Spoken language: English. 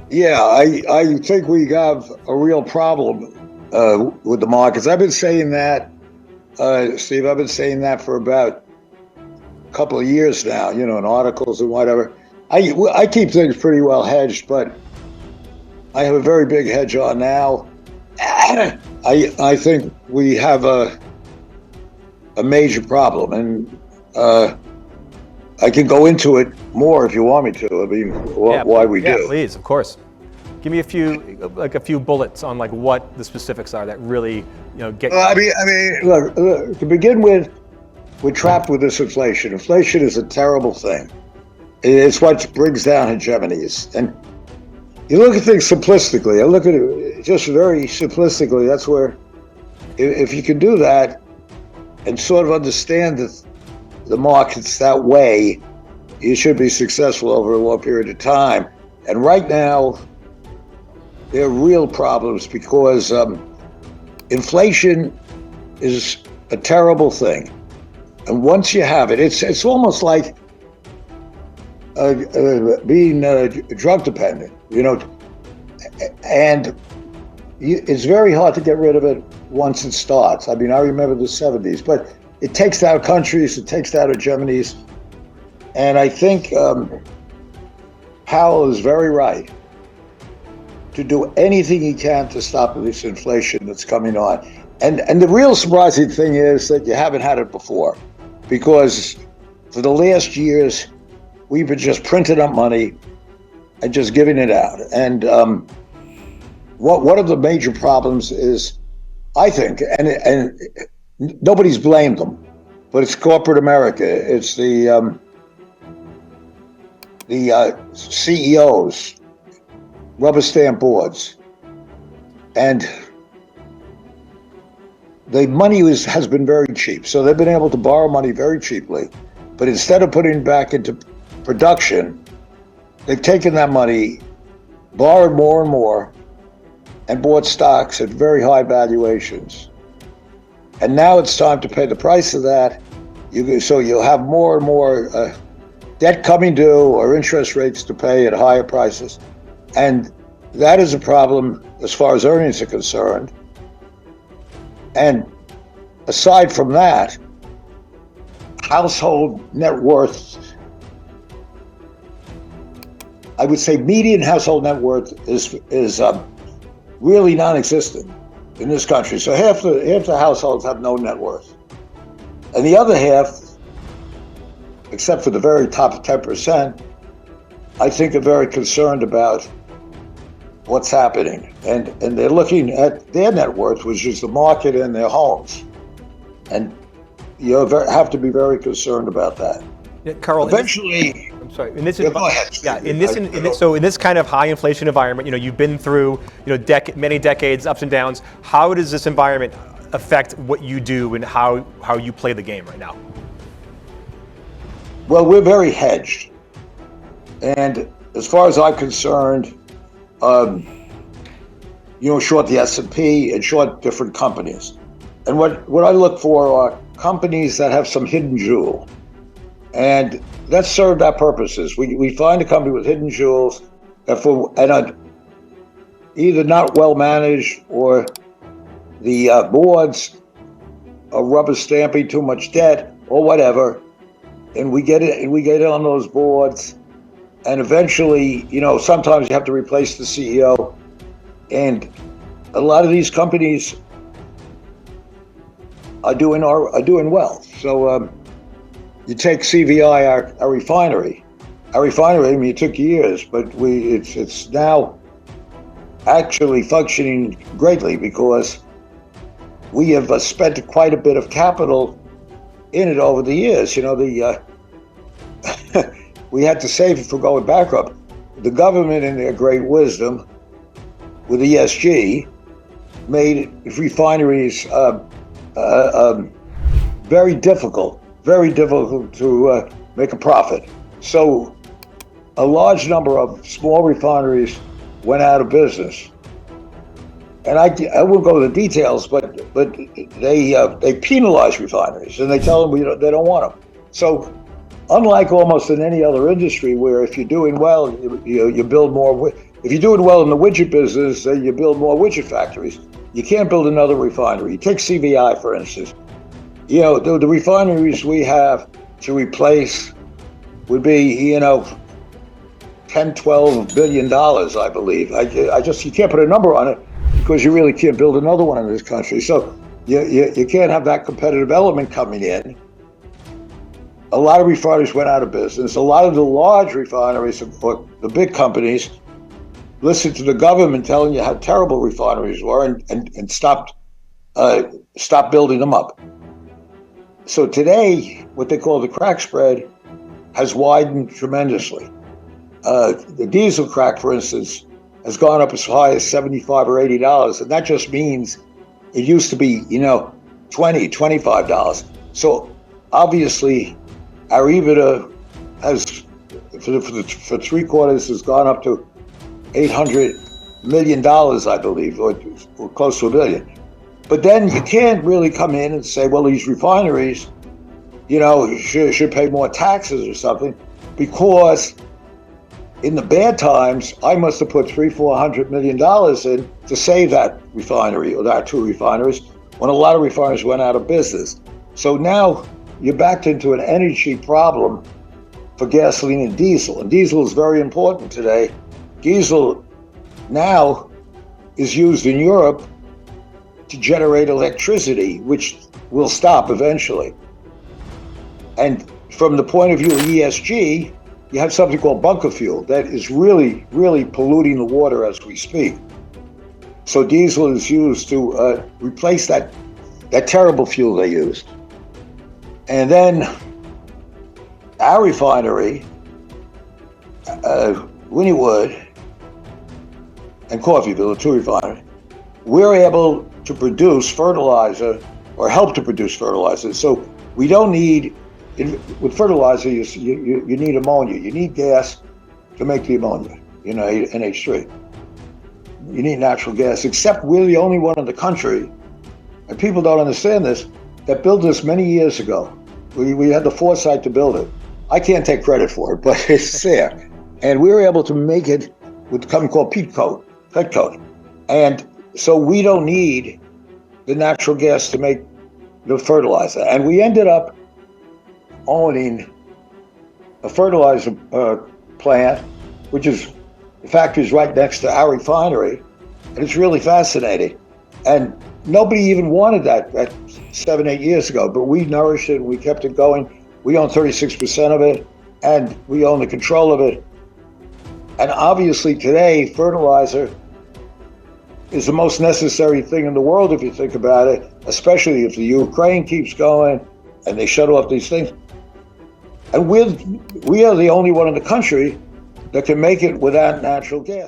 Yeah, I think we have a real problem with the markets. I've been saying that, Steve. I've been saying that for about a couple of years now. In articles and whatever. I keep things pretty well hedged, but I have a very big hedge on now. I think we have a major problem, and I can go into it more if you want me to. I mean, why we do. Yeah, please, of course. Give me a few bullets on what the specifics are that really get. I mean, look. To begin with, we're trapped with this inflation. Inflation is a terrible thing. It's what brings down hegemonies. And you look at things simplistically. I look at it just very simplistically. That's where, if you can do that and sort of understand the markets that way, you should be successful over a long period of time. And right now, there are real problems because inflation is a terrible thing. And once you have it, it's almost like being drug dependent, and it's very hard to get rid of it once it starts. I mean, I remember the 70s, but it takes down countries, it takes down hegemonies. And I think Powell is very right to do anything he can to stop this inflation that's coming on. And the real surprising thing is that you haven't had it before, because for the last years, we've been just printing up money and just giving it out. And one of the major problems is, I think, and nobody's blamed them, but it's corporate America. It's the CEOs, rubber stamp boards, and the money has been very cheap. So they've been able to borrow money very cheaply, but instead of putting it back into production, they've taken that money, borrowed more and more, and bought stocks at very high valuations. And now it's time to pay the price of that. So you'll have more and more debt coming due or interest rates to pay at higher prices. And that is a problem as far as earnings are concerned. And aside from that, household net worth, I would say median household net worth is really non-existent in this country. So half the households have no net worth. And the other half, except for the very top 10%, I think are very concerned about what's happening. And they're looking at their net worth, which is the market and their homes. And you have to be very concerned about that. Yeah, Carl, eventually, I'm sorry. Go ahead. Yeah, in this kind of high inflation environment, you've been through, many decades, ups and downs. How does this environment affect what you do and how you play the game right now? Well, we're very hedged, and as far as I'm concerned, short the S&P and short different companies. And what I look for are companies that have some hidden jewel. And that served our purposes. We find a company with hidden jewels that are either not well managed or the boards are rubber stamping too much debt or whatever. And we get it on those boards. And eventually, sometimes you have to replace the CEO. And a lot of these companies are doing well. So you take CVI, our refinery. Our refinery, I mean, it took years, but it's now actually functioning greatly because we have spent quite a bit of capital in it over the years. We had to save it for going bankrupt. The government, in their great wisdom, with ESG, made refineries very difficult to make a profit. So a large number of small refineries went out of business. And I won't go into the details, but they penalize refineries and they tell them they don't want them. So unlike almost in any other industry where if you're doing well, you build more, If you're doing well in the widget business, then you build more widget factories. You can't build another refinery. Take CVI, for instance. The refineries we have to replace would be, 10, $12 billion, I believe. You can't put a number on it because you really can't build another one in this country. So you can't have that competitive element coming in. A lot of refineries went out of business. A lot of the large refineries, or the big companies, listened to the government telling you how terrible refineries were and stopped building them up. So today, what they call the crack spread has widened tremendously. The diesel crack, for instance, has gone up as high as $75 or $80, and that just means it used to be, $20, $25. So obviously, our EBITDA has, for 3 quarters, has gone up to $800 million, I believe, or close to $1 billion. But then you can't really come in and say, well, these refineries, should pay more taxes or something, because in the bad times, I must have put $300-400 million in to save that refinery or that 2 refineries when a lot of refineries went out of business. So now you're backed into an energy problem for gasoline and diesel. And diesel is very important today. Diesel now is used in Europe to generate electricity, which will stop eventually. And from the point of view of ESG, you have something called bunker fuel that is really, really polluting the water as we speak. So diesel is used to replace that terrible fuel they used. And then our refinery, Wynnewood and Coffeyville, the 2 refineries, we're able to produce fertilizer or help to produce fertilizer. So we don't need, with fertilizer, you need ammonia. You need gas to make the ammonia, NH3. You need natural gas, except we're the only one in the country, and people don't understand this, that built this many years ago. We had the foresight to build it. I can't take credit for it, but it's there. And we were able to make it with something called petcoke. And so we don't need the natural gas to make the fertilizer. And we ended up owning a fertilizer plant, which is, the factory is right next to our refinery. And it's really fascinating. And nobody even wanted that 7-8 years ago, but we nourished it and we kept it going. We own 36% of it, and we own the control of it. And obviously today, fertilizer is the most necessary thing in the world if you think about it, especially if the Ukraine keeps going and they shut off these things. And we are the only one in the country that can make it without natural gas.